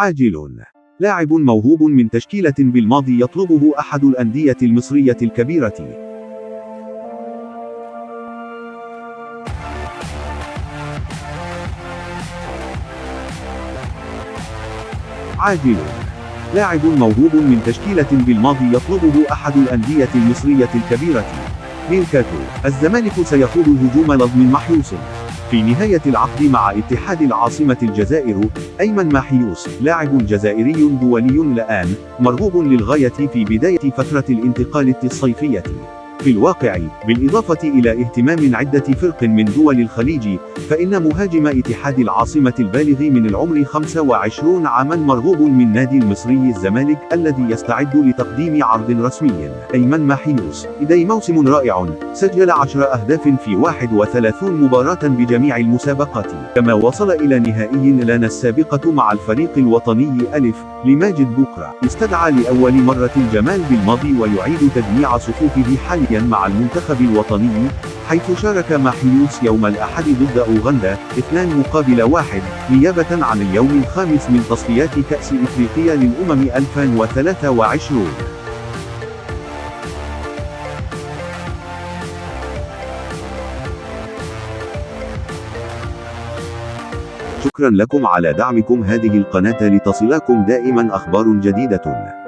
عاجل. لاعب موهوب من تشكيلة بالماضي يطلبه أحد الأندية المصرية الكبيرة. عاجل. لاعب موهوب من تشكيلة بالماضي يطلبه أحد الأندية المصرية الكبيرة. ميركاتو. الزمالك سيخوض الهجوم لضم محيوس. في نهاية العقد مع اتحاد العاصمة الجزائر، أيمن محيوس، لاعب جزائري دولي الآن، مرغوب للغاية في بداية فترة الانتقال الصيفية. في الواقع، بالإضافة إلى اهتمام عدة فرق من دول الخليج، فإن مهاجم اتحاد العاصمة البالغ من العمر 25 عاما مرغوب من نادي المصري الزمالك الذي يستعد لتقديم عرض رسمي. أيمن محيوس لديه موسم رائع، سجل 10 أهداف في 31 مباراة بجميع المسابقات، كما وصل إلى نهائي لنا السابقة مع الفريق الوطني ألف لماجد بكرة. استدعى لأول مرة الجمال بالماضي ويعيد تجميع صفوفه حاليا مع المنتخب الوطني، حيث شارك محيوس يوم الأحد ضد أوغندا 2-1 نيابة عن اليوم الخامس من تصفيات كأس إفريقيا للأمم 2023. شكرا لكم على دعمكم هذه القناة لتصلكم دائما أخبار جديدة.